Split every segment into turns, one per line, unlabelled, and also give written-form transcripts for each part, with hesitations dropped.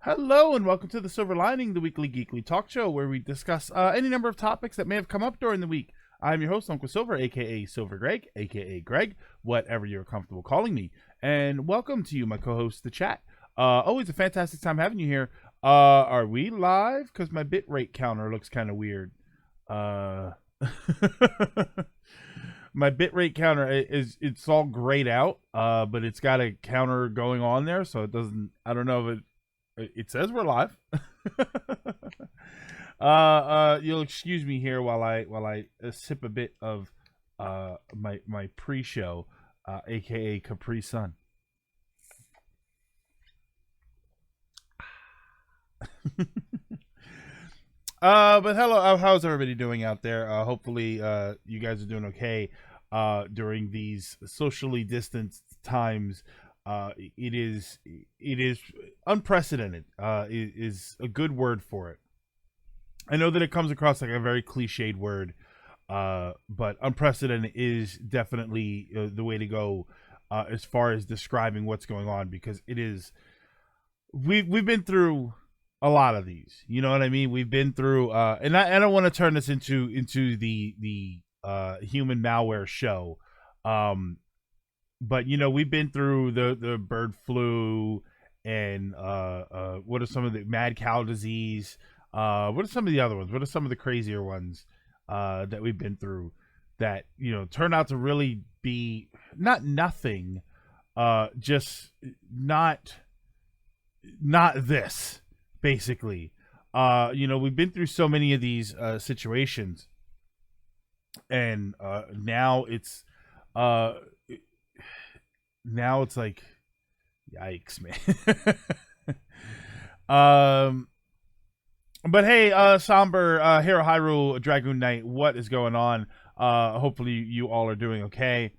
Hello and welcome to the Silver Lining, the weekly geekly talk show where we discuss any number of topics that may have come up during the week. I'm your host, Uncle Silver, aka Silver Greg, aka Greg, whatever you're comfortable calling me. And welcome to you, my co-host, the chat. Always a fantastic time having you here. Are we live? Because my bitrate counter looks kind of weird. My bitrate counter it's all grayed out, but it's got a counter going on there, so it doesn't. I don't know if it says we're live. You'll excuse me here while I sip a bit of my pre-show, aka Capri Sun. But hello, how's everybody doing out there? Hopefully, you guys are doing okay during these socially distanced times. It is unprecedented. Is a good word for it. I know that it comes across like a very cliched word, but unprecedented is definitely the way to go as far as describing what's going on, because it is. We've been through a lot of these. You know what I mean? We've been through, and I don't want to turn this into the human malware show. But you know, we've been through the bird flu and what are some of the mad cow disease? What are some of the other ones? What are some of the crazier ones that we've been through that, you know, turn out to really be nothing, just not this, basically. You know, we've been through so many of these situations, and now it's like, yikes, man. But hey, Somber, Hero Hyrule, Dragoon Knight, what is going on? Hopefully you all are doing okay.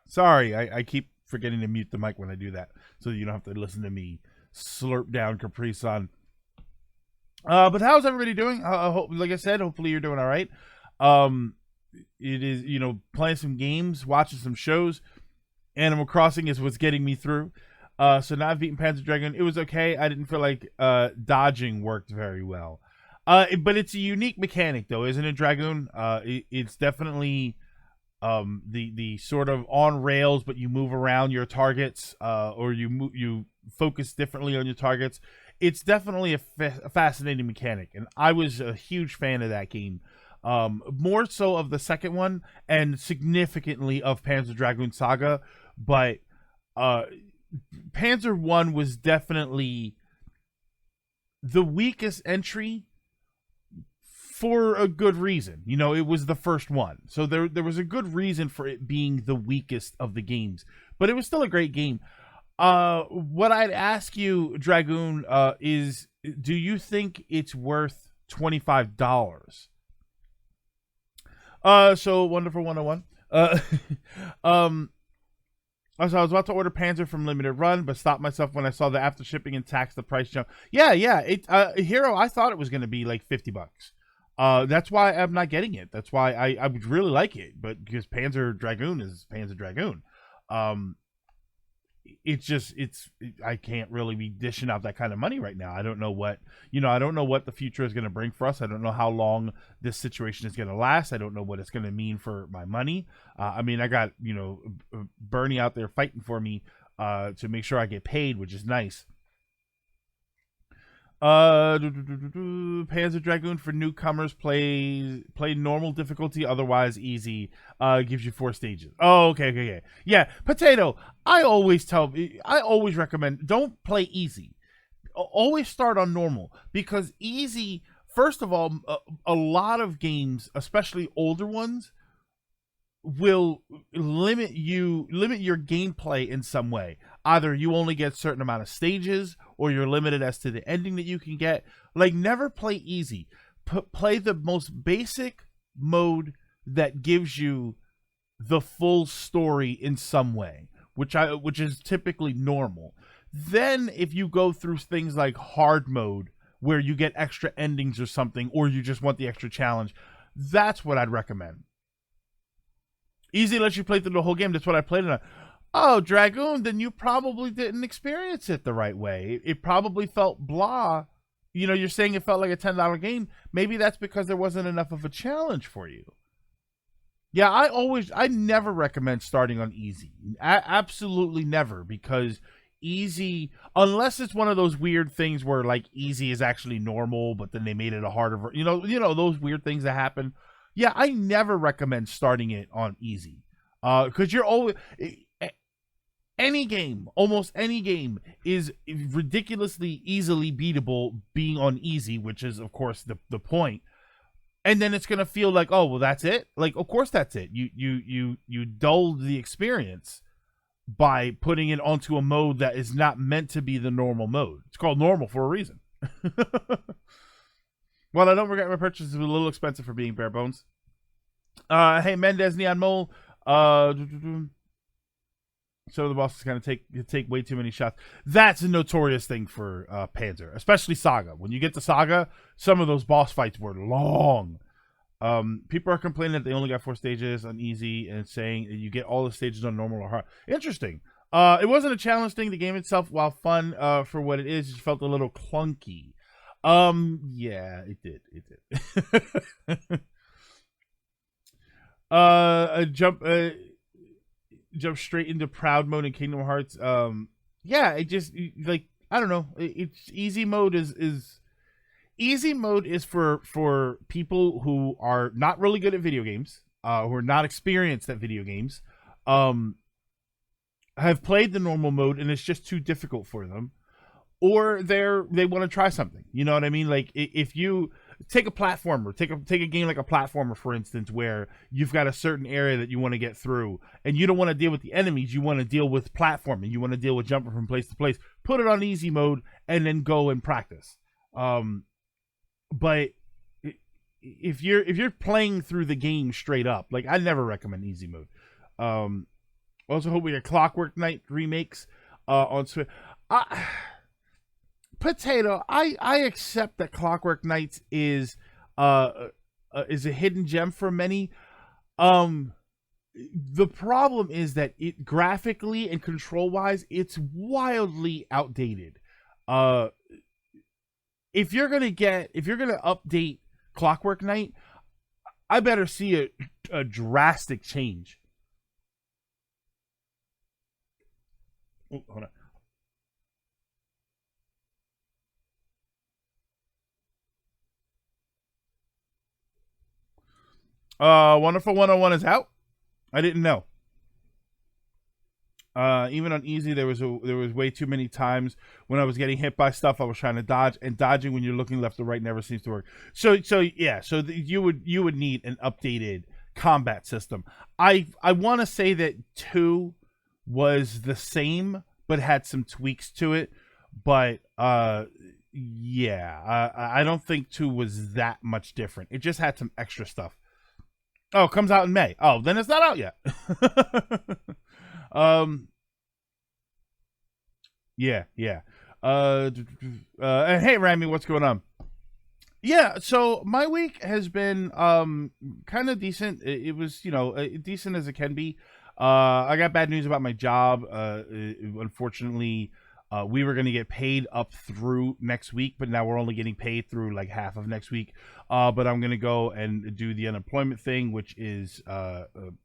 Sorry, I keep forgetting to mute the mic when I do that, so you don't have to listen to me slurp down Capri Sun. But how's everybody doing? Like I said, hopefully you're doing all right. It is, you know, playing some games, watching some shows. Animal Crossing is what's getting me through. So now I've beaten Panzer Dragoon. It was okay. I didn't feel like dodging worked very well. But it's a unique mechanic, though, isn't it, Dragoon? It's definitely the sort of on rails, but you move around your targets, or you focus differently on your targets. It's definitely a fascinating mechanic, and I was a huge fan of that game. More so of the second one, and significantly of Panzer Dragoon Saga, but Panzer 1 was definitely the weakest entry for a good reason. You know, it was the first one, so there was a good reason for it being the weakest of the games, but it was still a great game. What I'd ask you, Dragoon, is, do you think it's worth $25? So Wonderful 101. So I was about to order Panzer from Limited Run, but stopped myself when I saw the after shipping and tax, the price jump. Yeah. Hero, I thought it was going to be like $50. That's why I'm not getting it. That's why I would really like it, but because Panzer Dragoon is Panzer Dragoon. I can't really be dishing out that kind of money right now. I don't know what the future is going to bring for us. I don't know how long this situation is going to last. I don't know what it's going to mean for my money. I mean, I got, you know, Bernie out there fighting for me to make sure I get paid, which is nice. Panzer Dragoon for newcomers, play normal difficulty, otherwise easy. Gives you 4 stages. Oh, okay. Yeah, Potato. I always recommend, don't play easy. Always start on normal, because easy, first of all, a lot of games, especially older ones, will limit your gameplay in some way. Either you only get a certain amount of stages, or you're limited as to the ending that you can get. Like, never play easy. Play the most basic mode that gives you the full story in some way, which is typically normal. Then if you go through things like hard mode, where you get extra endings or something, or you just want the extra challenge, that's what I'd recommend. Easy lets you play through the whole game. That's what I played in. Oh, Dragoon, then you probably didn't experience it the right way. It probably felt blah. You know, you're saying it felt like a $10 game. Maybe that's because there wasn't enough of a challenge for you. Yeah, I never recommend starting on easy. Absolutely never, because easy, unless it's one of those weird things where like easy is actually normal, but then they made it a harder, those weird things that happen. Yeah, I never recommend starting it on easy, because you're always any game, almost any game, is ridiculously easily beatable being on easy, which is of course the point. And then it's gonna feel like, oh well, that's it. Like, of course that's it. You dulled the experience by putting it onto a mode that is not meant to be the normal mode. It's called normal for a reason. Well, I don't regret my purchase. It's a little expensive for being bare bones. Hey, Mendez Neon Mole. Some of the bosses kind of take way too many shots. That's a notorious thing for Panzer, especially Saga. When you get to Saga, some of those boss fights were long. People are complaining that they only got 4 stages on easy and saying you get all the stages on normal or hard. Interesting. It wasn't a challenge thing. The game itself, while fun for what it is, just felt a little clunky. Yeah, it did. Jump straight into proud mode in Kingdom Hearts. Yeah, it just like, I don't know. It's easy mode is easy mode is for people who are not really good at video games, who are not experienced at video games, have played the normal mode and it's just too difficult for them, or they want to try something. You know what I mean? Like, if you take a platformer, take a game like a platformer, for instance, where you've got a certain area that you want to get through, and you don't want to deal with the enemies, you want to deal with platforming, you want to deal with jumping from place to place. Put it on easy mode and then go and practice. But if you're playing through the game straight up, like, I never recommend easy mode. Also hope we get Clockwork Knight remakes on Switch. Potato, I accept that Clockwork Knights is a hidden gem for many. The problem is that it graphically and control wise, it's wildly outdated. If you're gonna update Clockwork Knight, I better see a drastic change. Oh, hold on. Wonderful 101 is out. I didn't know. Even on easy, there was way too many times when I was getting hit by stuff I was trying to dodge, and dodging when you're looking left or right never seems to work. So yeah, you would need an updated combat system. I want to say that 2 was the same but had some tweaks to it, but yeah, I don't think 2 was that much different. It just had some extra stuff. Oh, it comes out in May. Oh, then it's not out yet. Yeah. Hey, Rami, what's going on? Yeah, so my week has been kind of decent. It was, decent as it can be. I got bad news about my job. Unfortunately, we were going to get paid up through next week, but now we're only getting paid through like half of next week. But I'm going to go and do the unemployment thing, which is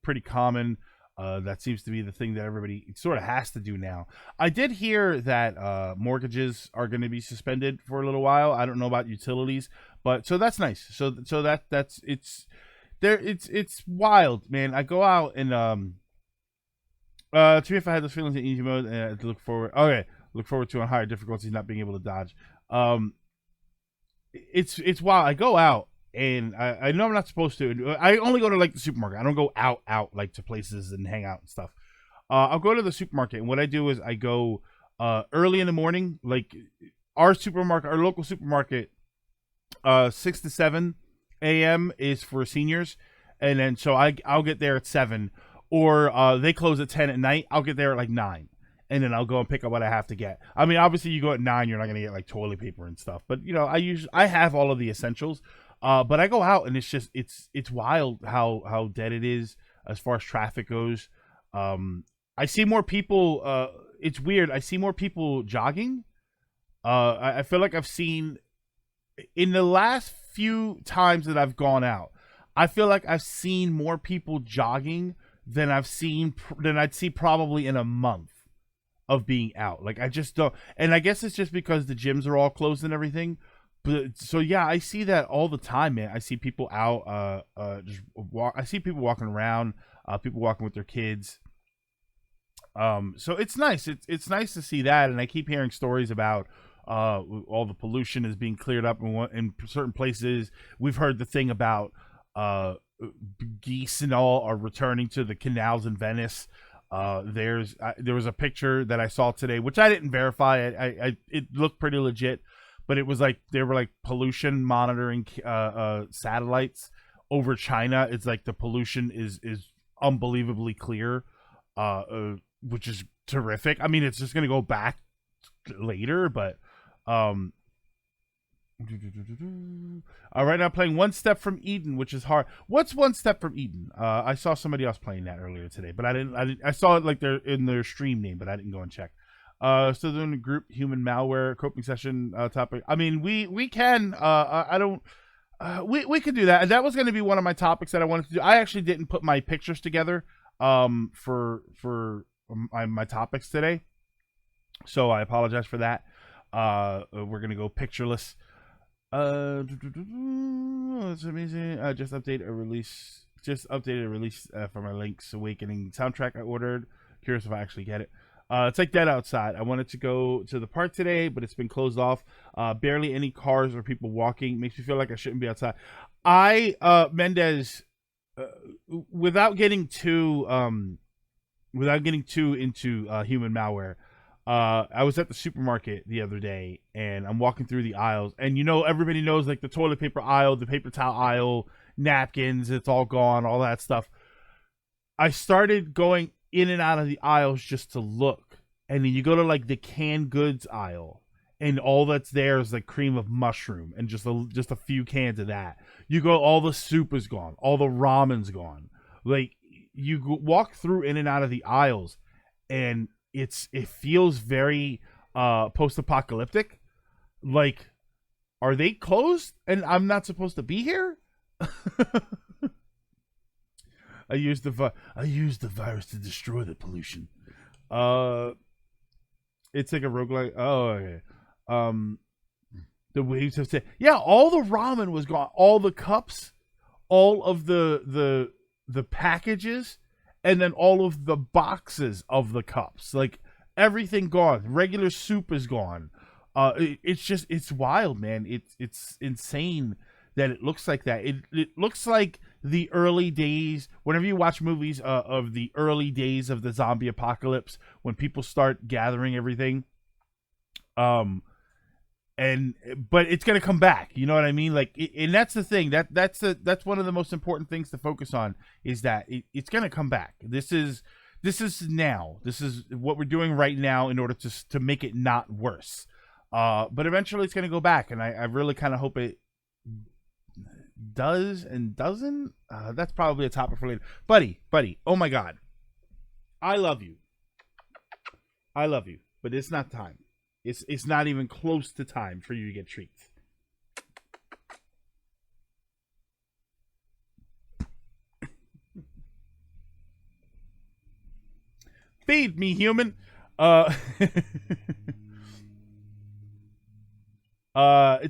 pretty common. That seems to be the thing that everybody sort of has to do now. I did hear that mortgages are going to be suspended for a little while. I don't know about utilities, but so that's nice. So that's it's wild, man. I go out and to me, if I had those feelings in easy mode, and look forward to on higher difficulties, not being able to dodge. It's wild. I go out and I know I'm not supposed to. I only go to like the supermarket. I don't go out like to places and hang out and stuff. I'll go to the supermarket, and what I do is I go early in the morning. Like our local supermarket, 6 to 7 a.m. is for seniors, and then so I'll get there at 7, or they close at 10 at night. I'll get there at like 9. And then I'll go and pick up what I have to get. I mean, obviously, you go at 9, you're not gonna get like toilet paper and stuff. But I have all of the essentials. But I go out and it's wild how dead it is as far as traffic goes. I see more people. It's weird. I see more people jogging. I feel like I've seen in the last few times that I've gone out. I feel like I've seen more people jogging than I'd see probably in a month of being out. Like I just don't, and I guess it's just because the gyms are all closed and everything. But so yeah, I see that all the time, man. I see people out, just walk. I see people walking around, people walking with their kids. So it's nice. It's nice to see that, and I keep hearing stories about all the pollution is being cleared up in certain places. We've heard the thing about geese and all are returning to the canals in Venice. There was a picture that I saw today, which I didn't verify. It looked pretty legit, but it was like they were like pollution monitoring satellites over China. It's like the pollution is unbelievably clear, which is terrific. I mean, it's just gonna go back later, but right now playing One Step from Eden, which is hard. What's One Step from Eden? I saw somebody else playing that earlier today, but I didn't. I saw it like they're in their stream name, but I didn't go and check. So doing a group human malware coping session topic. I mean, we can. I don't. We could do that. And that was going to be one of my topics that I wanted to do. I actually didn't put my pictures together for my topics today, so I apologize for that. We're gonna go pictureless. It's amazing. I just updated a release. For my Link's Awakening soundtrack I ordered. Curious if I actually get it. It's like dead outside. I wanted to go to the park today, but it's been closed off. Barely any cars or people walking. Makes me feel like I shouldn't be outside. Mendez, without getting too into human malware. I was at the supermarket the other day, and I'm walking through the aisles, and everybody knows like the toilet paper aisle, the paper towel aisle, napkins, it's all gone, all that stuff. I started going in and out of the aisles just to look, and then you go to like the canned goods aisle, and all that's there is like cream of mushroom and just a few cans of that. You go, all the soup is gone, all the ramen's gone. Like you walk through in and out of the aisles, and it feels very post-apocalyptic. Like, are they closed and I'm not supposed to be here? I used the virus to destroy the pollution. It's like a roguelike. Oh, okay. The waves have said, yeah, all the ramen was gone, all the cups, all of the packages, and then all of the boxes of the cups, like everything gone. Regular soup is gone. It's wild, man. It's insane that it looks like that. It looks like the early days. Whenever you watch movies of the early days of the zombie apocalypse, when people start gathering everything, but it's gonna come back. You know what I mean? Like, and that's the thing. That's one of the most important things to focus on, is that it's gonna come back. This is now. This is what we're doing right now in order to make it not worse. But eventually it's gonna go back, and I really kind of hope it does and doesn't. That's probably a topic for later. Buddy. Oh my God, I love you, but it's not time. It's not even close to time for you to get treats. Feed me, human. It's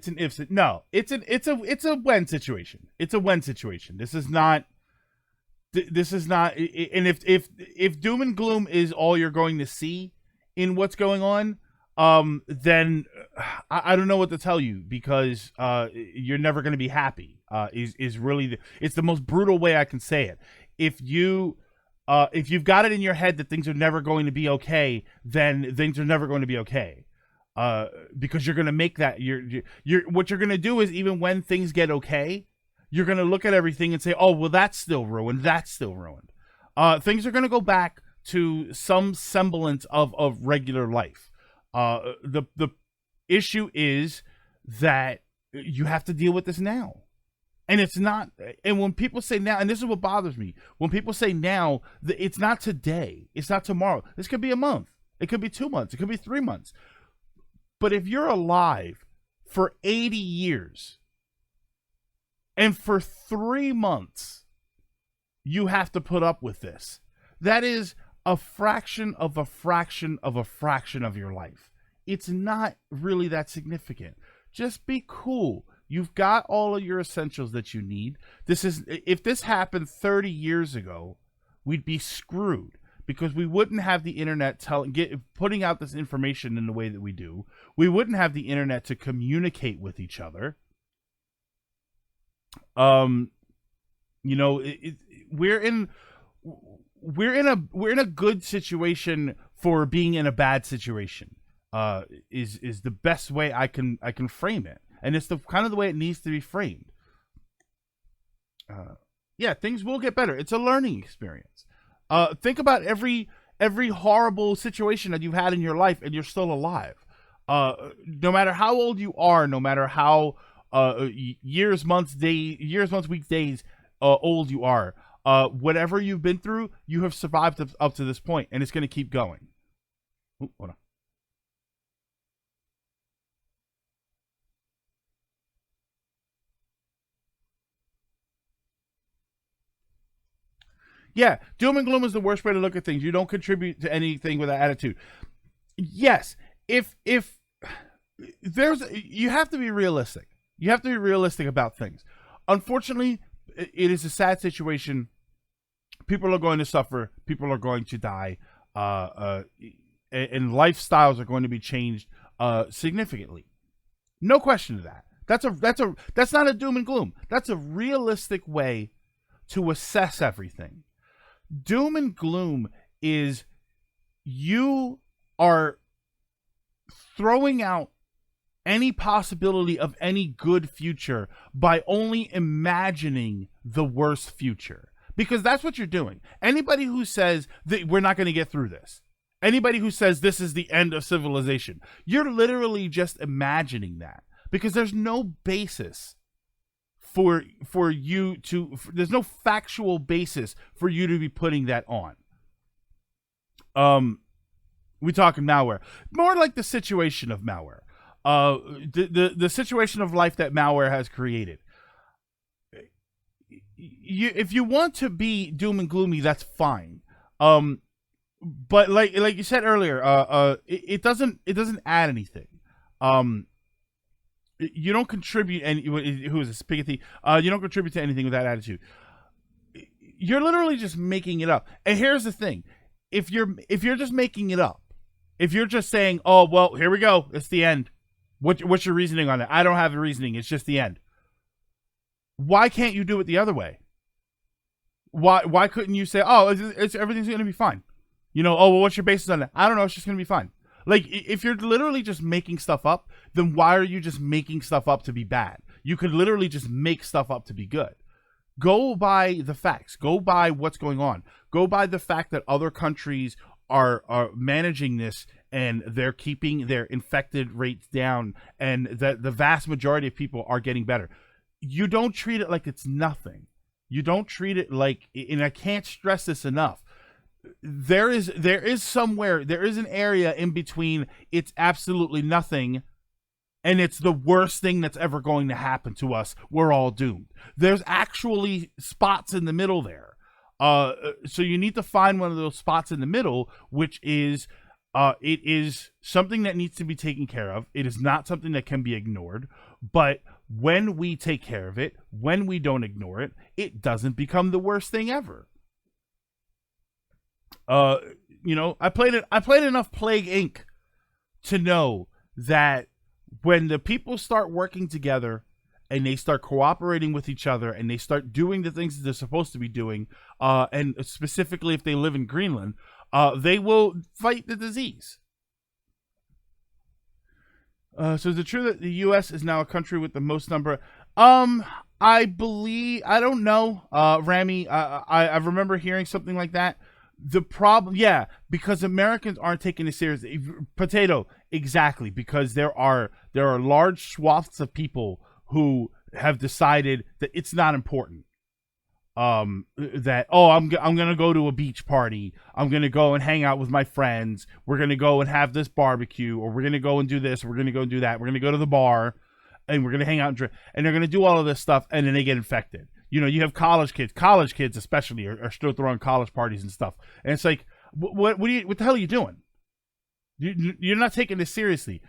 an if. No, it's a when situation. It's a when situation. This is not. And if doom and gloom is all you're going to see in what's going on, then I don't know what to tell you, because you're never going to be happy. Is really it's the most brutal way I can say it. If you've got it in your head that things are never going to be okay, then things are never going to be okay. Because you're going to make that what you're going to do is, even when things get okay, you're going to look at everything and say, oh, well, that's still ruined. Things are going to go back to some semblance of regular life. The issue is that you have to deal with this now. And it's not, and when people say now, and this is what bothers me, when people say now, it's not today, it's not tomorrow. This could be a month, it could be 2 months, it could be 3 months. But if you're alive for 80 years and for 3 months, you have to put up with this, that is a fraction of a fraction of a fraction of your life. It's not really that significant. Just be cool. You've got all of your essentials that you need. If this happened 30 years ago, we'd be screwed because we wouldn't have the internet putting out this information in the way that we do. We wouldn't have the internet to communicate with each other. We're in a good situation for being in a bad situation. Is the best way I can frame it, and it's the kind of the way it needs to be framed. Yeah, things will get better. It's a learning experience. Think about every horrible situation that you've had in your life, and you're still alive. No matter how old you are, no matter how years, months, weeks, days old you are, whatever you've been through, you have survived up to this point, and it's going to keep going. Ooh, hold on. Yeah, doom and gloom is the worst way to look at things. You don't contribute to anything with that attitude. Yes, if you have to be realistic. You have to be realistic about things. Unfortunately, it is a sad situation. People are going to suffer. People are going to die. And lifestyles are going to be changed significantly. No question to that. That's not a doom and gloom. That's a realistic way to assess everything. Doom and gloom is you are throwing out any possibility of any good future by only imagining the worst future. Because that's what you're doing. Anybody who says that we're not going to get through this, anybody who says this is the end of civilization, you're literally just imagining that. Because there's no basis for you to, there's no factual basis for you to be putting that on. We talking malware, more like the situation of malware, the situation of life that malware has created. If you want to be doom and gloomy, that's fine. But like you said earlier, it doesn't add anything. You don't contribute any. Who is this? Piketty? You don't contribute to anything with that attitude. You're literally just making it up. And here's the thing: if you're just making it up, if you're just saying, "Oh well, here we go, it's the end," what's your reasoning on that? I don't have a reasoning. It's just the end. Why can't you do it the other way? Why couldn't you say, "Oh, it's everything's going to be fine"? You know, oh well, what's your basis on that? I don't know. It's just going to be fine. Like, if you're literally just making stuff up, then why are you just making stuff up to be bad? You could literally just make stuff up to be good. Go by the facts. Go by what's going on. Go by the fact that other countries are managing this and they're keeping their infected rates down and that the vast majority of people are getting better. You don't treat it like it's nothing. You don't treat it like, and I can't stress this enough, there is an area in between it's absolutely nothing and it's the worst thing that's ever going to happen to us. We're all doomed. There's actually spots in the middle there. So you need to find one of those spots in the middle, which is it is something that needs to be taken care of. It is not something that can be ignored, but when we take care of it, when we don't ignore it, it doesn't become the worst thing ever. You know, I played enough Plague Inc. to know that when the people start working together and they start cooperating with each other and they start doing the things that they're supposed to be doing, and specifically if they live in Greenland, they will fight the disease. So is it true that the U.S. is now a country with the most number? I believe, I don't know, Rami. I remember hearing something like that. The problem, yeah, because Americans aren't taking it seriously. Potato, exactly, because there are large swaths of people who have decided that it's not important. That, oh, I'm gonna go to a beach party. I'm gonna go and hang out with my friends. We're gonna go and have this barbecue, or we're gonna go and do this. We're gonna go do that. We're gonna go to the bar, and we're gonna hang out and drink. And they're gonna do all of this stuff, and then they get infected. You know, you have college kids. College kids, especially, are still throwing college parties and stuff. And it's like, what the hell are you doing? You're not taking this seriously.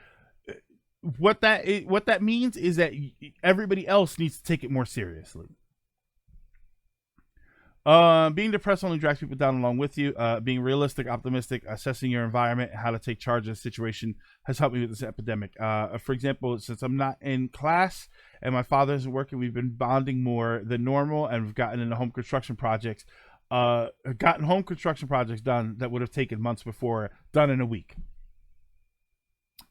What that means is that everybody else needs to take it more seriously. Being depressed only drags people down along with you. Being realistic, optimistic, assessing your environment, how to take charge of the situation has helped me with this epidemic. For example, since I'm not in class and my father isn't working, we've been bonding more than normal, and we've gotten into home construction projects. Gotten home construction projects done that would have taken months before, done in a week.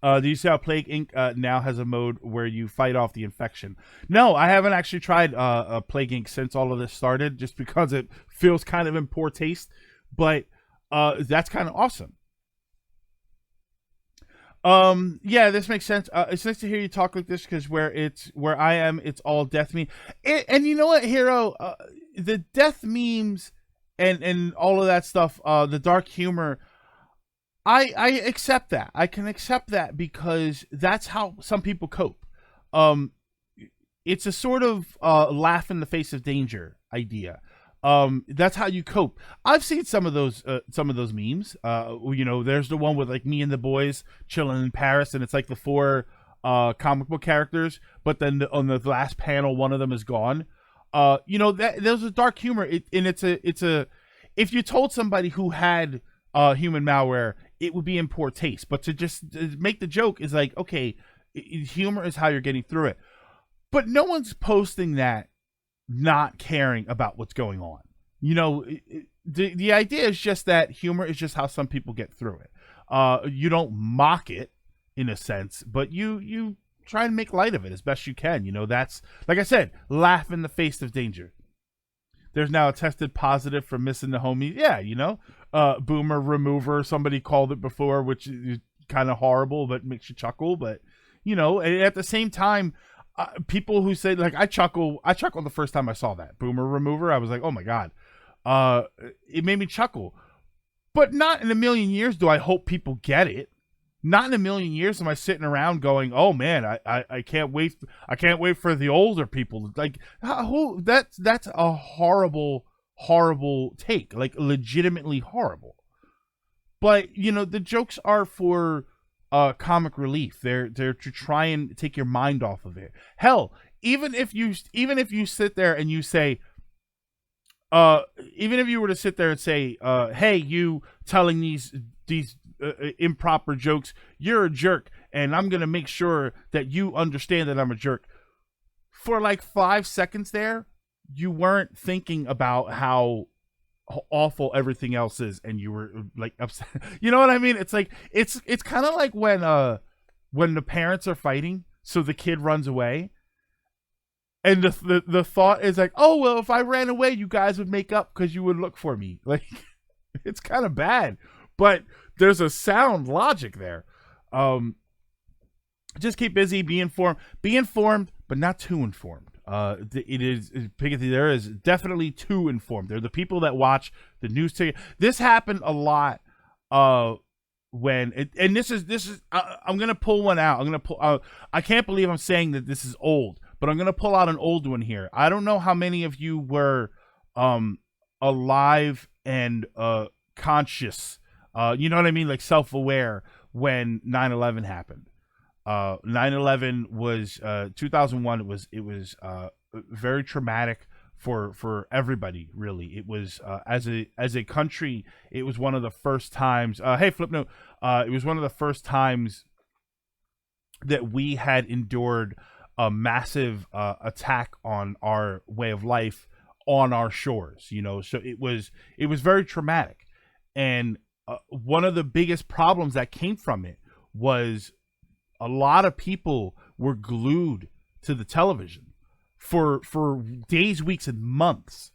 Do you see how Plague Inc. Now has a mode where you fight off the infection? No, I haven't actually tried Plague Inc. since all of this started, just because it feels kind of in poor taste. But that's kind of awesome. Yeah, this makes sense. It's nice to hear you talk like this, because where I am, it's all death meme. And you know what, Hero? The death memes and all of that stuff, the dark humor, I accept that. I can accept that because that's how some people cope. It's a sort of laugh in the face of danger idea. That's how you cope. I've seen some of those memes. You know, there's the one with like me and the boys chilling in Paris, and it's like the 4 comic book characters, but then on the last panel, one of them is gone. You know, there's a dark humor, and it's a if you told somebody who had human malware, it would be in poor taste. But to just make the joke is like, okay, humor is how you're getting through it. But no one's posting that not caring about what's going on. You know, the idea is just that humor is just how some people get through it. You don't mock it in a sense, but you try and make light of it as best you can. You know, that's, like I said, laugh in the face of danger. There's now a tested positive for missing the homie. Yeah, you know, boomer remover. Somebody called it before, which is kind of horrible, but makes you chuckle. But, you know, at the same time, people who say, like, I chuckled the first time I saw that boomer remover. I was like, oh my God. It made me chuckle. But not in a million years do I hope people get it. Not in a million years am I sitting around going, "Oh man, I can't wait! I can't wait for the older people." Like, that's a horrible take, like legitimately horrible. But you know, the jokes are for comic relief. They're to try and take your mind off of it. Hell, even if you sit there and you say, even if you were to sit there and say, "Hey, you telling these improper jokes, you're a jerk, and I'm gonna make sure that you understand that I'm a jerk." For like 5 seconds there, you weren't thinking about how awful everything else is, and you were like upset. You know what I mean? It's like it's kind of like when the parents are fighting, so the kid runs away, and the thought is like, oh well, if I ran away, you guys would make up because you would look for me. Like, it's kind of bad, but there's a sound logic there. Just keep busy, be informed, but not too informed. It is Piggy. There is definitely too informed. They're the people that watch the news. This happened a lot. And this is. I'm gonna pull one out. I can't believe I'm saying that this is old, but I'm gonna pull out an old one here. I don't know how many of you were alive and conscious. You know what I mean? Like self-aware when 9/11 happened. 9/11 was 2001. It was very traumatic for everybody. Really, it was as a country. It was one of the first times. Hey, Flipnote. It was one of the first times that we had endured a massive attack on our way of life on our shores. You know, so it was very traumatic, and one of the biggest problems that came from it was a lot of people were glued to the television for days, weeks, and months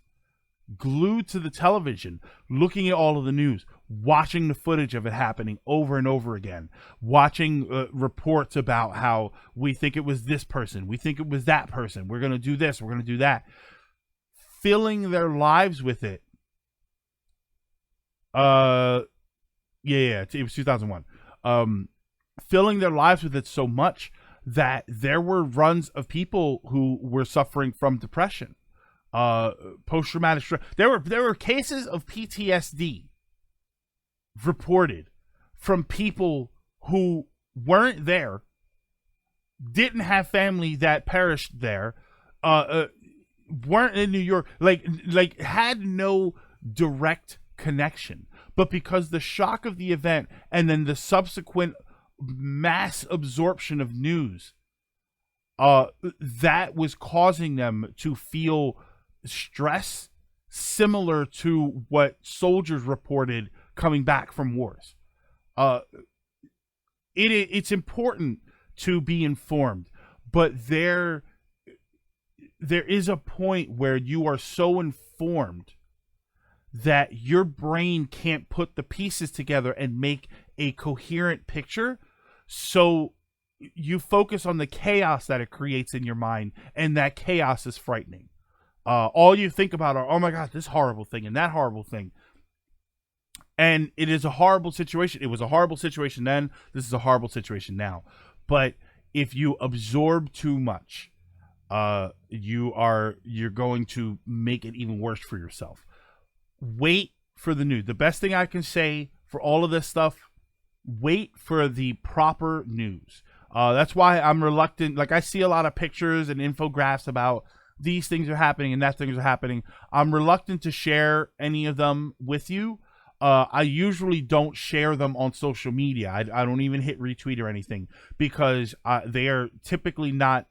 glued to the television, looking at all of the news, watching the footage of it happening over and over again, watching reports about how we think it was this person, we think it was that person, we're going to do this, we're going to do that, filling their lives with it. It was 2001. Filling their lives with it so much that there were runs of people who were suffering from depression, post-traumatic stress. There were cases of PTSD reported from people who weren't there, didn't have family that perished there, weren't in New York, like had no direct connection, but because the shock of the event and then the subsequent mass absorption of news, that was causing them to feel stress similar to what soldiers reported coming back from wars. It's important to be informed, but there is a point where you are so informed that your brain can't put the pieces together and make a coherent picture. So you focus on the chaos that it creates in your mind, and that chaos is frightening. All you think about are, oh my God, this horrible thing and that horrible thing. And it is a horrible situation. It was a horrible situation then. This is a horrible situation now. But if you absorb too much, you're going to make it even worse for yourself. Wait for the news. The best thing I can say for all of this stuff, wait for the proper news. That's why I'm reluctant. Like, I see a lot of pictures and infographics about these things are happening and that things are happening. I'm reluctant to share any of them with you. I usually don't share them on social media. I don't even hit retweet or anything because they are typically not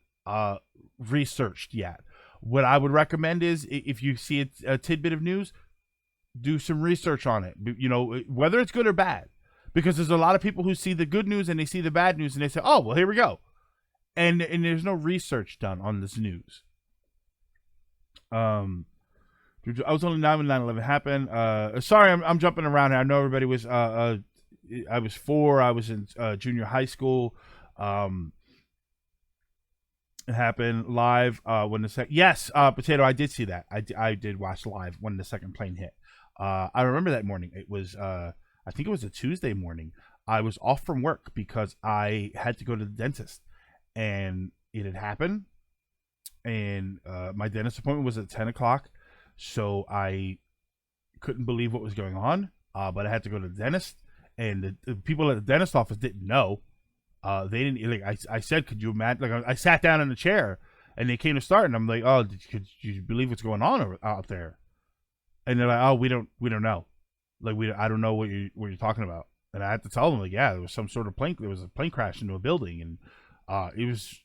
researched yet. What I would recommend is, if you see a tidbit of news, do some research on it, you know, whether it's good or bad, because there's a lot of people who see the good news and they see the bad news and they say, oh, well, here we go. And there's no research done on this news. I was only 9 when 9/11 happened. Sorry, I'm jumping around here. I know everybody was, I was 4, I was in junior high school. It happened live when the yes, Potato, I did see that. I did watch live when the second plane hit. I remember that morning. It was, I think it was a Tuesday morning. I was off from work because I had to go to the dentist, and it had happened. And my dentist appointment was at 10 o'clock, so I couldn't believe what was going on. But I had to go to the dentist, and the people at the dentist office didn't know. They didn't, like, I said, could you imagine? Like, I sat down in the chair, and they came to start, and I'm like, oh, could you believe what's going on out there? And they're like, oh, we don't know. Like, I don't know what you're talking about. And I had to tell them, like, yeah, there was some sort of there was a plane crash into a building, and it was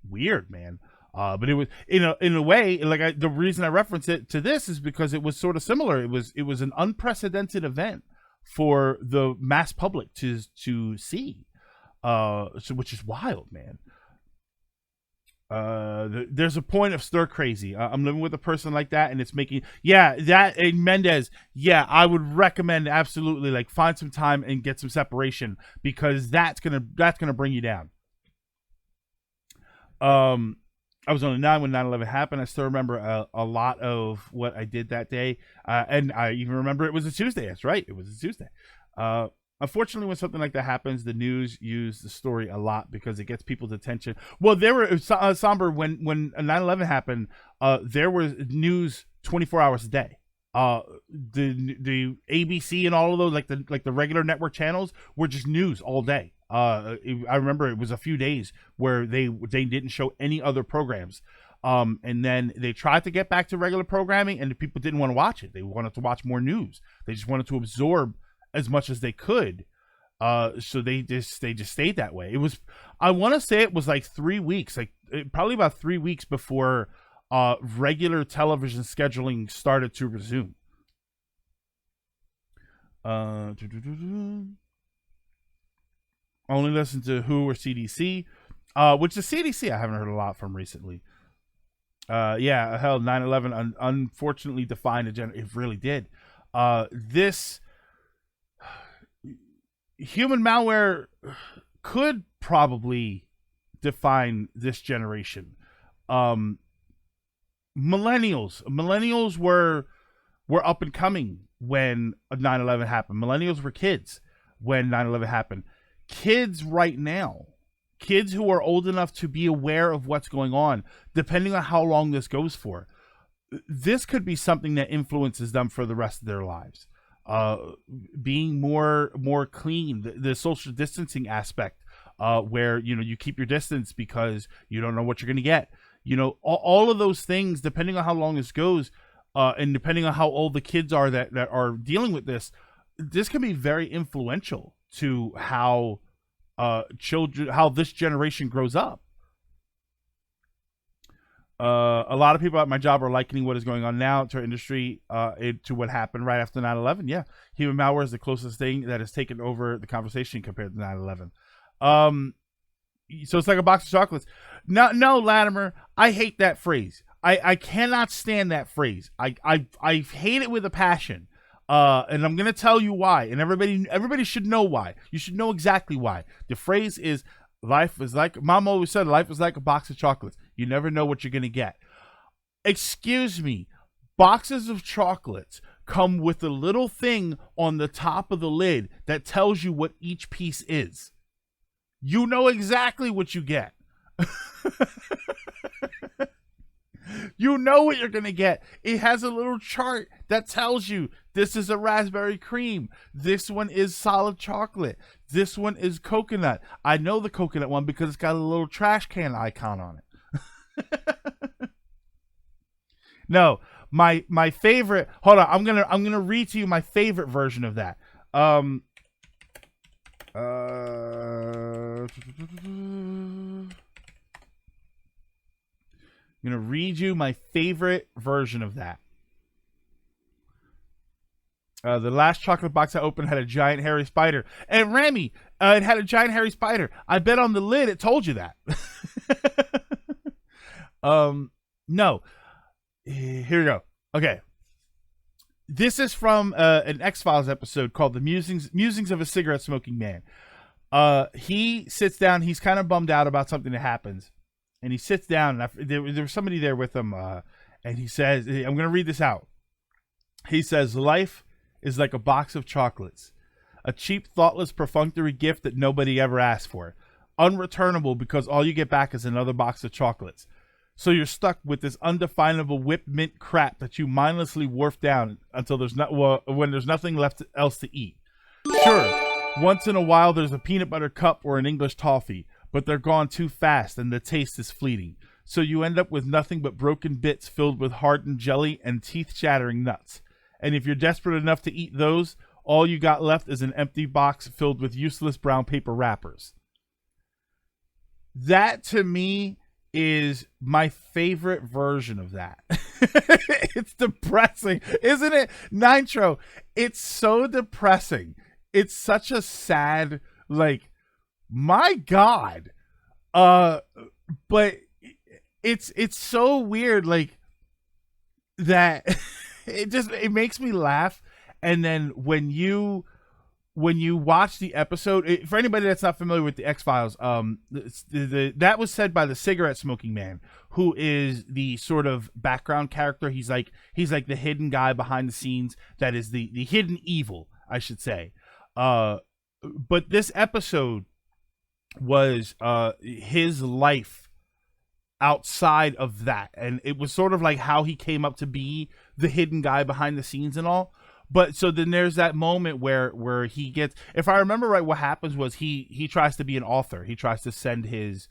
weird, man. But it was, in a way, like, the reason I reference it to this is because it was sort of similar. It was an unprecedented event for the mass public to see, which is wild, man. There's a point of stir crazy. I'm living with a person like that, and it's making, Mendez. Yeah, I would recommend absolutely, like, find some time and get some separation, because that's gonna bring you down. I was only 9 when 9/11 happened. I still remember a lot of what I did that day, and I even remember it was a Tuesday. That's right, it was a Tuesday. Unfortunately, when something like that happens, the news use the story a lot because it gets people's attention. Well, there were somber when 9/11 happened. There was news 24 hours a day. The ABC and all of those, like the regular network channels, were just news all day. I remember it was a few days where they didn't show any other programs. And then they tried to get back to regular programming, and the people didn't want to watch it. They wanted to watch more news. They just wanted to absorb as much as they could. So they just stayed that way. It was, I want to say it was like 3 weeks, probably about 3 weeks before regular television scheduling started to resume. Only listen to WHO or CDC, which the CDC I haven't heard a lot from recently. Yeah, hell, 9/11 unfortunately defined a it really did. This human malware could probably define this generation. Um, millennials were up and coming when 9/11 happened. Millennials were kids when 9/11 happened. Kids right now, kids who are old enough to be aware of what's going on, depending on how long this goes for, this could be something that influences them for the rest of their lives. Uh, being more clean, the social distancing aspect, where you keep your distance because you don't know what you're going to get. All of those things, depending on how long this goes, and depending on how old the kids are that are dealing with this can be very influential to how how this generation grows up. A lot of people at my job are likening what is going on now to our industry, to what happened right after 9/11. Yeah, human malware is the closest thing that has taken over the conversation compared to 9/11. So it's like a box of chocolates. No, Latimer, I hate that phrase. I cannot stand that phrase. I hate it with a passion. And I'm gonna tell you why. And everybody should know why. You should know exactly why. The phrase is life is like Mom always said. Life is like a box of chocolates. You never know what you're gonna get. Excuse me. Boxes of chocolates come with a little thing on the top of the lid that tells you what each piece is. You know exactly what you get. You know what you're going to get. It has a little chart that tells you this is a raspberry cream. This one is solid chocolate. This one is coconut. I know the coconut one because it's got a little trash can icon on it. No, my favorite. Hold on, I'm gonna read to you my favorite version of that. I'm going to read you my favorite version of that. The last chocolate box I opened had a giant hairy spider. And Rami, it had a giant hairy spider. I bet on the lid it told you that. No. Here we go. Okay. This is from an X-Files episode called The Musings of a Cigarette Smoking Man. He sits down. He's kind of bummed out about something that happens. And he sits down, and there was somebody there with him, and he says, I'm going to read this out. He says, life is like a box of chocolates, a cheap, thoughtless, perfunctory gift that nobody ever asked for, unreturnable because all you get back is another box of chocolates. So you're stuck with this undefinable whipped mint crap that you mindlessly wolf down until when there's nothing left else to eat. Sure, once in a while there's a peanut butter cup or an English toffee, but they're gone too fast and the taste is fleeting. So you end up with nothing but broken bits filled with hardened jelly and teeth-shattering nuts. And if you're desperate enough to eat those, all you got left is an empty box filled with useless brown paper wrappers. That, to me, is my favorite version of that. It's depressing, isn't it? Nitro, it's so depressing. It's such a sad, like, my God. But it's so weird, like, that it makes me laugh. And then when you watch the episode, for anybody that's not familiar with the X-Files, that was said by the cigarette smoking man, who is the sort of background character. He's like the hidden guy behind the scenes that is the hidden evil, I should say. But this episode was his life outside of that, and it was sort of like how he came up to be the hidden guy behind the scenes and all. But so then there's that moment where he gets, if I remember right, what happens was he tries to be an author. He tries to send his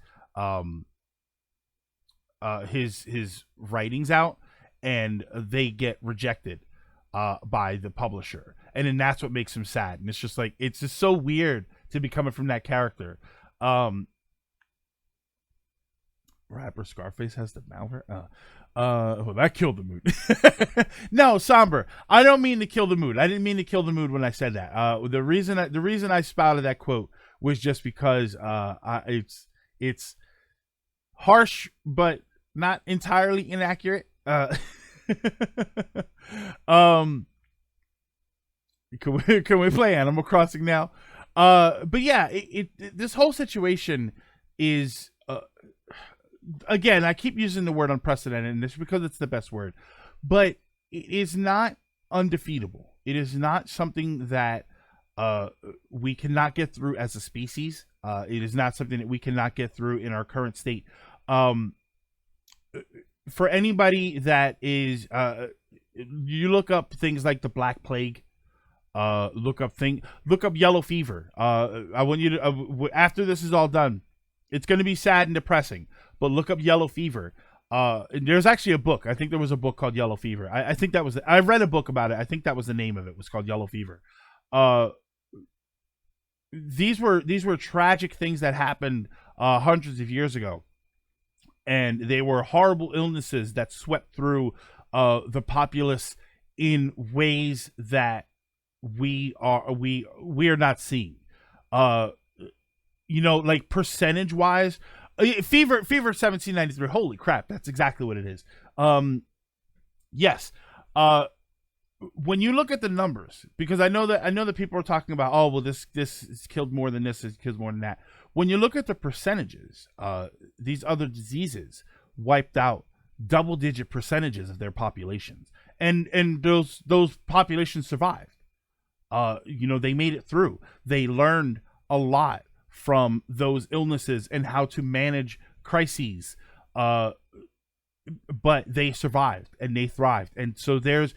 writings out, and they get rejected by the publisher. And then that's what makes him sad. And it's just like, it's just so weird to be coming from that character. Rapper Scarface has the malware. Well, that killed the mood. No, Somber, I don't mean to kill the mood. I didn't mean to kill the mood when I said that. The reason I spouted that quote was just because it's harsh, but not entirely inaccurate. Um, can we play Animal Crossing now? But yeah, this whole situation is again, I keep using the word unprecedented, and this because it's the best word, but it is not undefeatable. It is not something that we cannot get through as a species. It is not something that we cannot get through in our current state. For anybody that is, you look up things like the Black Plague. Look up yellow fever. I want you to after this is all done, it's going to be sad and depressing, but look up yellow fever. There's actually a book. I think there was a book called Yellow Fever. I think that was. I read a book about it. I think that was the name of it. It was called Yellow Fever. These were tragic things that happened hundreds of years ago, and they were horrible illnesses that swept through the populace in ways that we are not seeing. Like percentage wise, fever 1793. Holy crap, that's exactly what it is. Yes. When you look at the numbers, because I know that people are talking about, oh well, this is killed more than this, is killed more than that. When you look at the percentages, these other diseases wiped out double-digit percentages of their populations, and those populations survived. They made it through. They learned a lot from those illnesses and how to manage crises. But they survived and they thrived. And so there's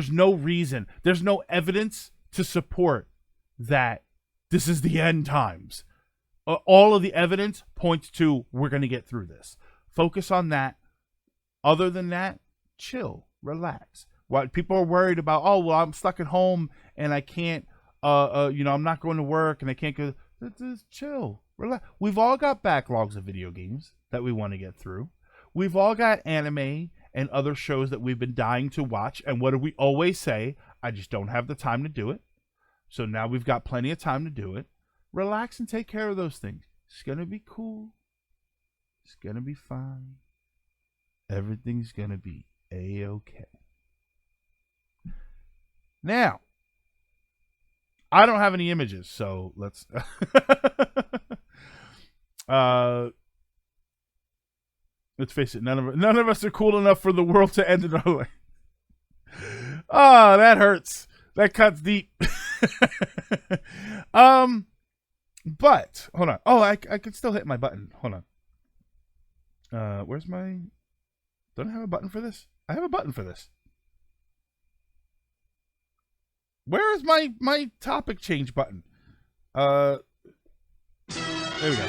no reason, there's no evidence to support that this is the end times. All of the evidence points to we're going to get through this. Focus on that. Other than that, chill, relax. What people are worried about, oh well, I'm stuck at home and I can't, I'm not going to work and I can't go. Just chill, relax. We've all got backlogs of video games that we want to get through. We've all got anime and other shows that we've been dying to watch. And what do we always say? I just don't have the time to do it. So now we've got plenty of time to do it. Relax and take care of those things. It's going to be cool. It's going to be fine. Everything's going to be A-okay. Now, I don't have any images, so let's let's face it, none of us are cool enough for the world to end in our life. Oh, that hurts. That cuts deep. But hold on. Oh, I could still hit my button. Hold on. Where's my? Don't I have a button for this? I have a button for this. Where is my topic change button? There we go.